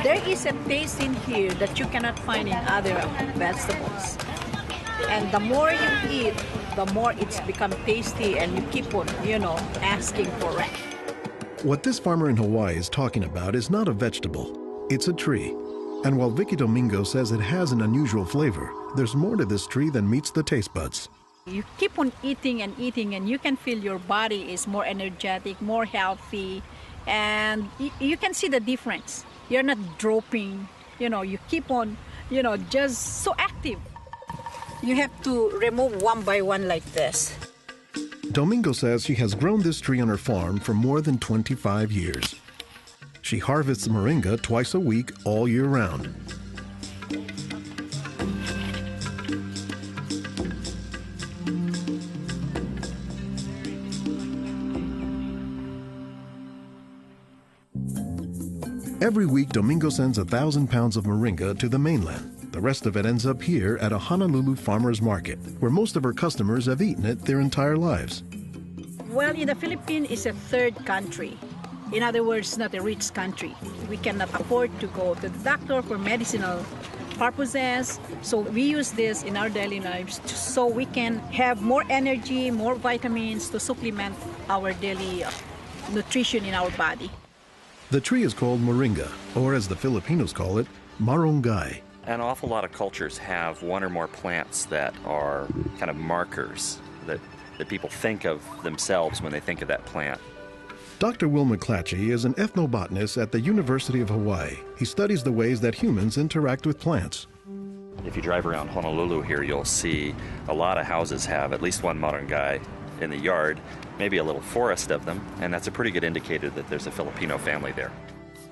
There is a taste in here that you cannot find in other vegetables. And the more you eat, the more it's become tasty and you keep on, asking for it. What this farmer in Hawaii is talking about is not a vegetable, it's a tree. And while Vicky Domingo says it has an unusual flavor, there's more to this tree than meets the taste buds. You keep on eating and eating and you can feel your body is more energetic, more healthy, and you can see the difference. You're not dropping, you keep on, just so active. You have to remove one by one like this. Domingo says she has grown this tree on her farm for more than 25 years. She harvests moringa twice a week all year round. Every week, Domingo sends 1,000 pounds of moringa to the mainland. The rest of it ends up here at a Honolulu farmer's market, where most of her customers have eaten it their entire lives. Well, in the Philippines, it's a third country. In other words, not a rich country. We cannot afford to go to the doctor for medicinal purposes. So we use this in our daily lives so we can have more energy, more vitamins to supplement our daily nutrition in our body. The tree is called moringa, or as the Filipinos call it, marunggay. An awful lot of cultures have one or more plants that are kind of markers that people think of themselves when they think of that plant. Dr. Will McClatchy is an ethnobotanist at the University of Hawaii. He studies the ways that humans interact with plants. If you drive around Honolulu here, you'll see a lot of houses have at least one marunggay in the yard, maybe a little forest of them, and that's a pretty good indicator that there's a Filipino family there.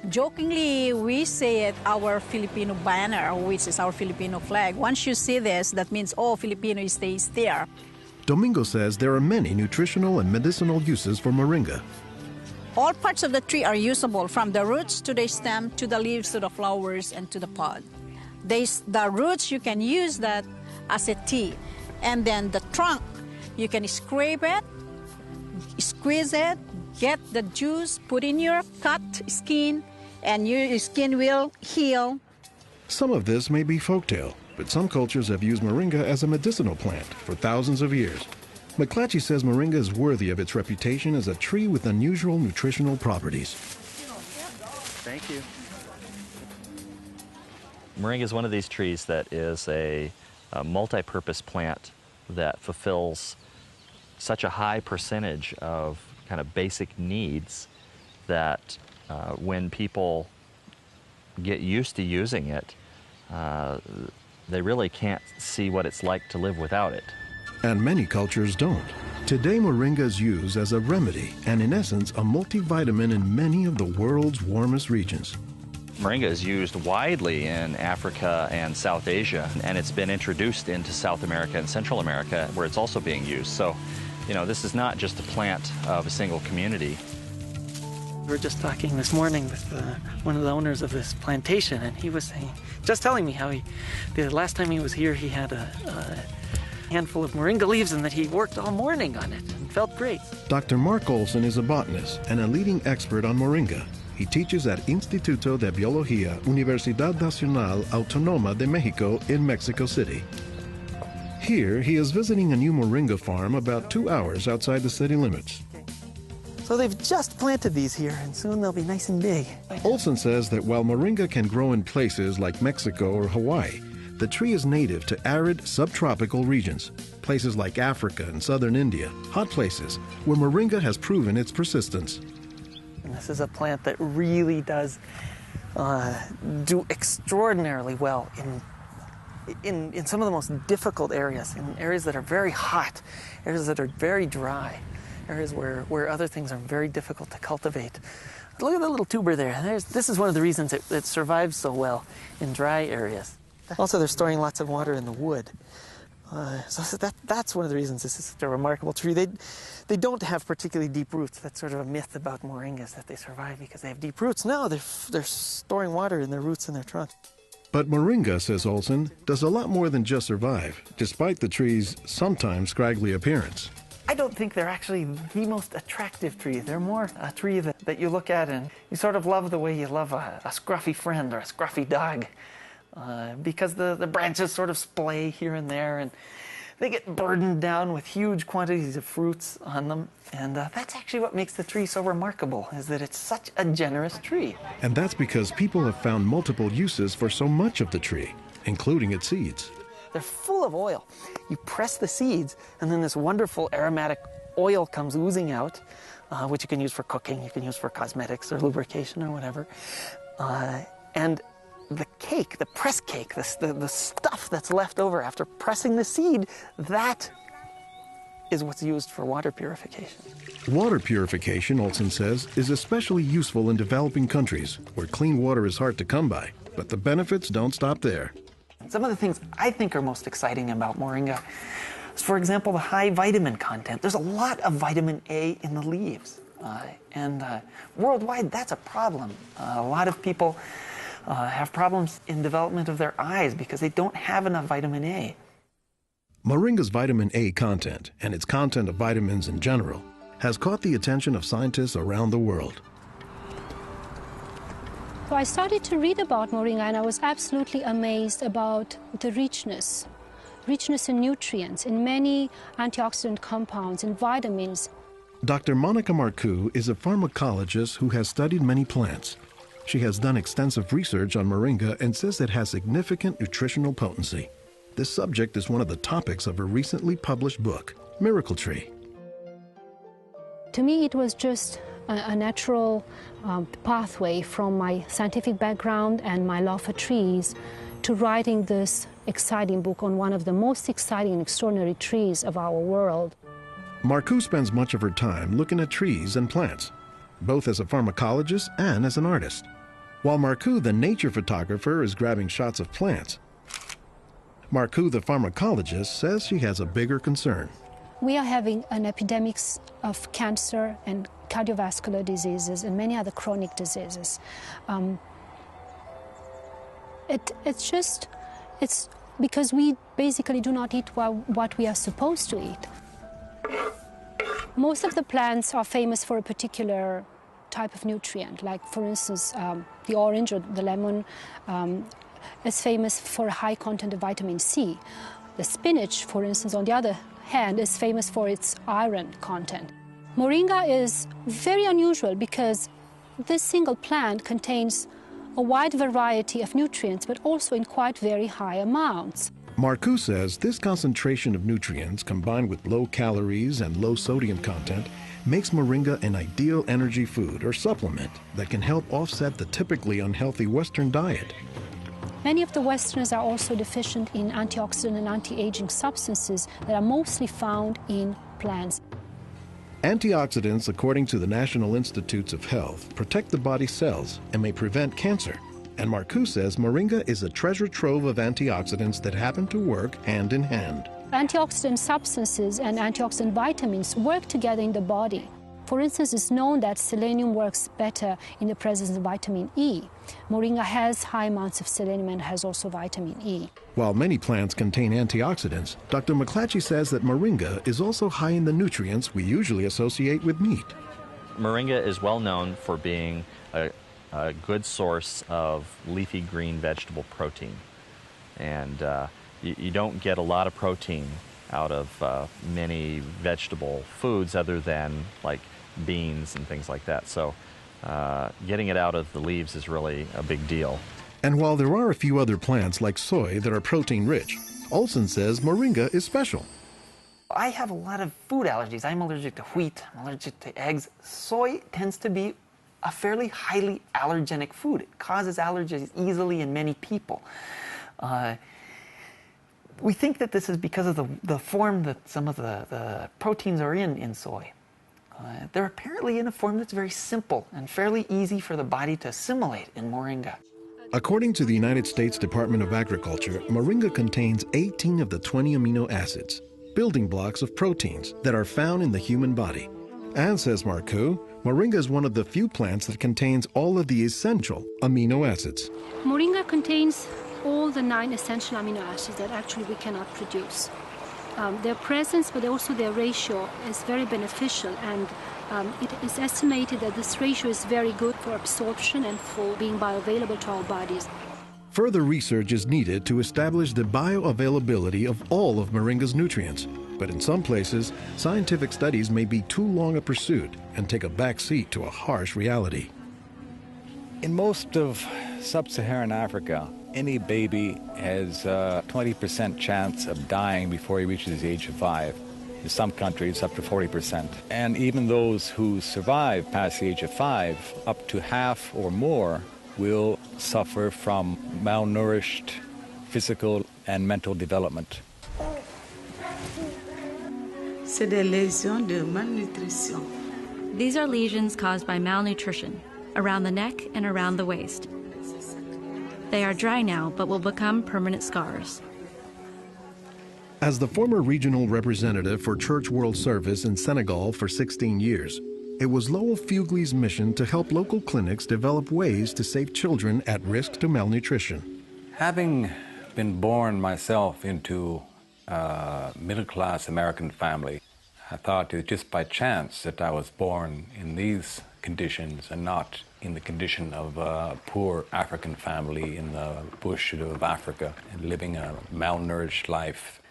Jokingly, we say it our Filipino banner, which is our Filipino flag. Once you see this, that means all Filipino stays there. Domingo says there are many nutritional and medicinal uses for moringa. All parts of the tree are usable, from the roots to the stem, to the leaves, to the flowers, and to the pod. The roots, you can use that as a tea. And then the trunk, you can scrape it, squeeze it, get the juice, put in your cut skin, and your skin will heal. Some of this may be folktale, but some cultures have used moringa as a medicinal plant for thousands of years. McClatchy says moringa is worthy of its reputation as a tree with unusual nutritional properties. Thank you. Moringa is one of these trees that is a multi-purpose plant that fulfills such a high percentage of kind of basic needs that when people get used to using it, they really can't see what it's like to live without it. And many cultures don't. Today, moringa is used as a remedy and, in essence, a multivitamin in many of the world's warmest regions. Moringa is used widely in Africa and South Asia, and it's been introduced into South America and Central America, where it's also being used. So, this is not just a plant of a single community. We were just talking this morning with one of the owners of this plantation, and he was telling me how the last time he was here, he had a handful of moringa leaves and that he worked all morning on it and felt great. Dr. Mark Olson is a botanist and a leading expert on moringa. He teaches at Instituto de Biología, Universidad Nacional Autónoma de México in Mexico City. Here, he is visiting a new moringa farm about 2 hours outside the city limits. So they've just planted these here, and soon they'll be nice and big. Olson says that while moringa can grow in places like Mexico or Hawaii, the tree is native to arid subtropical regions, places like Africa and southern India, hot places where moringa has proven its persistence. And this is a plant that really does do extraordinarily well in some of the most difficult areas, in areas that are very hot, areas that are very dry, areas where other things are very difficult to cultivate. Look at the little tuber there. This is one of the reasons it survives so well in dry areas. Also, they're storing lots of water in the wood. So that's one of the reasons this is such a remarkable tree. They don't have particularly deep roots. That's sort of a myth about moringas, that they survive because they have deep roots. No, they're storing water in their roots and their trunk. But moringa, says Olson, does a lot more than just survive, despite the tree's sometimes scraggly appearance. I don't think they're actually the most attractive tree. They're more a tree that you look at and you sort of love the way you love a scruffy friend or a scruffy dog. Because the branches sort of splay here and there, and they get burdened down with huge quantities of fruits on them. And that's actually what makes the tree so remarkable, is that it's such a generous tree. And that's because people have found multiple uses for so much of the tree, including its seeds. They're full of oil. You press the seeds, and then this wonderful aromatic oil comes oozing out, which you can use for cooking, you can use for cosmetics or lubrication or whatever. And the cake, the press cake, the stuff that's left over after pressing the seed, that is what's used for water purification. Water purification, Olson says, is especially useful in developing countries where clean water is hard to come by. But the benefits don't stop there. Some of the things I think are most exciting about moringa is, for example, the high vitamin content. There's a lot of vitamin A in the leaves. And worldwide, that's a problem. A lot of people have problems in development of their eyes because they don't have enough vitamin A. Moringa's vitamin A content, and its content of vitamins in general, has caught the attention of scientists around the world. So I started to read about moringa, and I was absolutely amazed about the richness in nutrients, in many antioxidant compounds, in vitamins. Dr. Monica Marcoux is a pharmacologist who has studied many plants. She has done extensive research on moringa and says it has significant nutritional potency. This subject is one of the topics of her recently published book, Miracle Tree. To me, it was just a natural pathway from my scientific background and my love for trees to writing this exciting book on one of the most exciting and extraordinary trees of our world. Marcoux spends much of her time looking at trees and plants, both as a pharmacologist and as an artist. While Marcoux, the nature photographer, is grabbing shots of plants, Marcoux, the pharmacologist, says she has a bigger concern. We are having an epidemic of cancer and cardiovascular diseases and many other chronic diseases. It's because we basically do not eat what we are supposed to eat. Most of the plants are famous for a particular type of nutrient, like for instance the orange or the lemon is famous for a high content of vitamin C. The spinach, for instance, on the other hand, is famous for its iron content. Moringa is very unusual because this single plant contains a wide variety of nutrients, but also in quite very high amounts. Marcoux says this concentration of nutrients combined with low calories and low sodium content makes moringa an ideal energy food or supplement that can help offset the typically unhealthy Western diet. Many of the Westerners are also deficient in antioxidant and anti-aging substances that are mostly found in plants. Antioxidants, according to the National Institutes of Health, protect the body's cells and may prevent cancer. And Marcoux says moringa is a treasure trove of antioxidants that happen to work hand in hand. Antioxidant substances and antioxidant vitamins work together in the body. For instance, it's known that selenium works better in the presence of vitamin E. Moringa has high amounts of selenium and has also vitamin E. While many plants contain antioxidants, Dr. McClatchy says that moringa is also high in the nutrients we usually associate with meat. Moringa is well known for being a good source of leafy green vegetable protein. And you don't get a lot of protein out of many vegetable foods other than like beans and things like that. So getting it out of the leaves is really a big deal. And while there are a few other plants like soy that are protein-rich, Olson says moringa is special. I have a lot of food allergies. I'm allergic to wheat, I'm allergic to eggs. Soy tends to be a fairly highly allergenic food. It causes allergies easily in many people. We think that this is because of the form that some of the proteins are in soy. They're apparently in a form that's very simple and fairly easy for the body to assimilate in moringa. According to the United States Department of Agriculture, moringa contains 18 of the 20 amino acids, building blocks of proteins that are found in the human body. And, says Marcoux, moringa is one of the few plants that contains all of the essential amino acids. Moringa contains all the 9 essential amino acids that actually we cannot produce. Their presence, but also their ratio, is very beneficial, and it is estimated that this ratio is very good for absorption and for being bioavailable to our bodies. Further research is needed to establish the bioavailability of all of moringa's nutrients. But in some places, scientific studies may be too long a pursuit and take a back seat to a harsh reality. In most of sub-Saharan Africa, any baby has a 20% chance of dying before he reaches the age of 5. In some countries, up to 40%. And even those who survive past the age of 5, up to half or more will suffer from malnourished physical and mental development. C'est des lésions de malnutrition. These are lesions caused by malnutrition around the neck and around the waist. They are dry now, but will become permanent scars. As the former regional representative for Church World Service in Senegal for 16 years, it was Lowell Fugley's mission to help local clinics develop ways to save children at risk to malnutrition. Having been born myself into a middle-class American family, I thought it was just by chance that I was born in these conditions and not in the condition of a poor African family in the bush of Africa and living a malnourished life.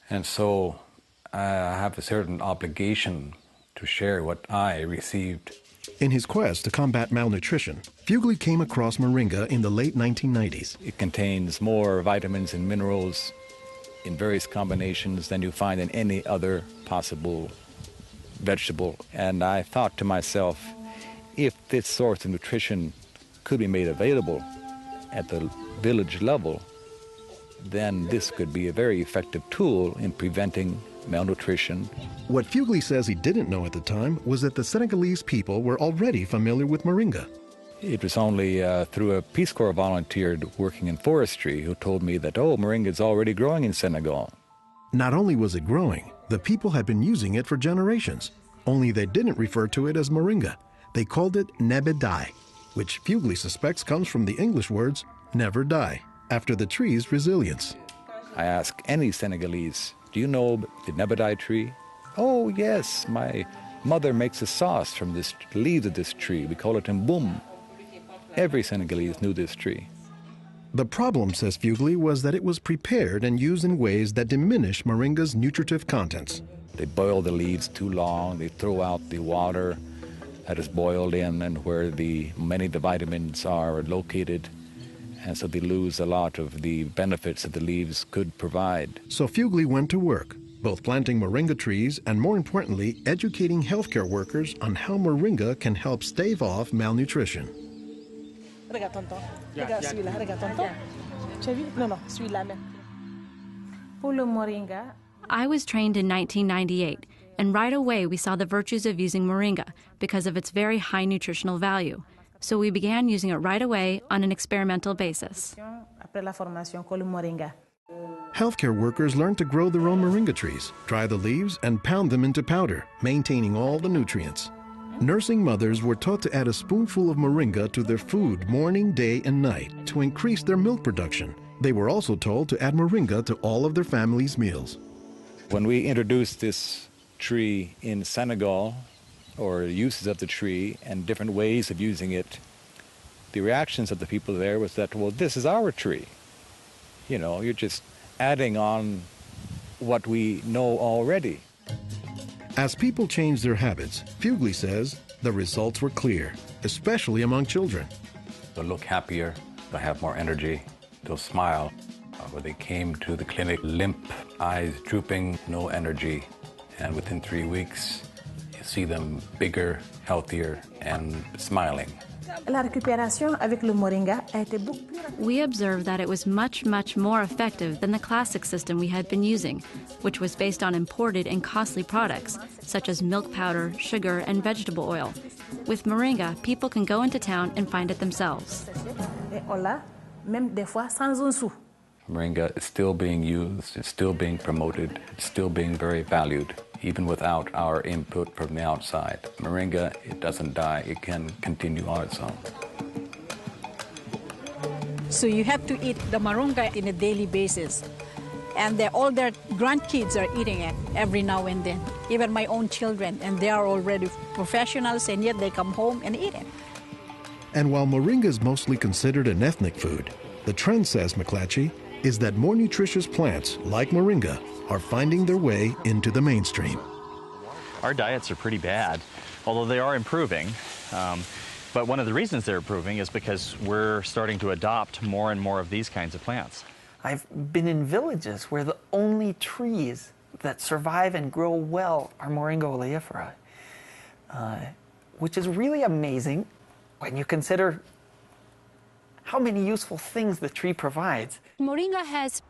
And so I have a certain obligation to share what I received. In his quest to combat malnutrition, Fugley came across moringa in the late 1990s. It contains more vitamins and minerals in various combinations than you find in any other possible vegetable. And I thought to myself, if this source of nutrition could be made available at the village level, then this could be a very effective tool in preventing malnutrition. What Fugley says he didn't know at the time was that the Senegalese people were already familiar with moringa. It was only through a Peace Corps volunteer working in forestry who told me that, oh, moringa is already growing in Senegal. Not only was it growing, the people had been using it for generations, only they didn't refer to it as moringa. They called it nebedai, which Fugley suspects comes from the English words never die, after the tree's resilience. I ask any Senegalese, do you know the nebedai tree? Oh, yes, my mother makes a sauce from the leaves of this tree. We call it mboum. Every Senegalese knew this tree. The problem, says Fugley, was that it was prepared and used in ways that diminish moringa's nutritive contents. They boil the leaves too long, they throw out the water that is boiled in and where many of the vitamins are located, and so they lose a lot of the benefits that the leaves could provide. So Fugley went to work, both planting moringa trees and, more importantly, educating healthcare workers on how moringa can help stave off malnutrition. Regarde, tonton. Regarde celui-là. Regarde, tonton. Tu as vu? Non, non, celui-là même. Pour le moringa. I was trained in 1998, and right away we saw the virtues of using moringa because of its very high nutritional value. So we began using it right away on an experimental basis. Après la formation, con le moringa. Healthcare workers learned to grow their own moringa trees, dry the leaves, and pound them into powder, maintaining all the nutrients. Nursing mothers were taught to add a spoonful of moringa to their food morning, day, and night to increase their milk production. They were also told to add moringa to all of their family's meals. When we introduced this tree in Senegal, or uses of the tree and different ways of using it, the reactions of the people there was that, well, this is our tree. You know, you're just adding on what we know already. As people changed their habits, Fugley says the results were clear, especially among children. They'll look happier, they'll have more energy, they'll smile. When they came to the clinic, limp, eyes drooping, no energy, and within 3 weeks, you see them bigger, healthier, and smiling. La récupération avec le moringa a été beaucoup plus rapide. We observed that it was much, much more effective than the classic system we had been using, which was based on imported and costly products, such as milk powder, sugar, and vegetable oil. With moringa, people can go into town and find it themselves. Et on l'a, même des fois sans un sou. Moringa is still being used, it's still being promoted, it's still being very valued, even without our input from the outside. Moringa, it doesn't die, it can continue on its own. So you have to eat the moringa on a daily basis. And all their grandkids are eating it every now and then, even my own children, and they are already professionals, and yet they come home and eat it. And while moringa is mostly considered an ethnic food, the trend, says McClatchy, is that more nutritious plants, like moringa, are finding their way into the mainstream. Our diets are pretty bad, although they are improving. But one of the reasons they're improving is because we're starting to adopt more and more of these kinds of plants. I've been in villages where the only trees that survive and grow well are Moringa oleifera, which is really amazing when you consider how many useful things the tree provides. Moringa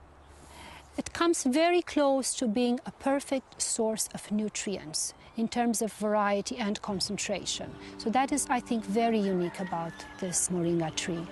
it comes very close to being a perfect source of nutrients in terms of variety and concentration. So that is, I think, very unique about this moringa tree.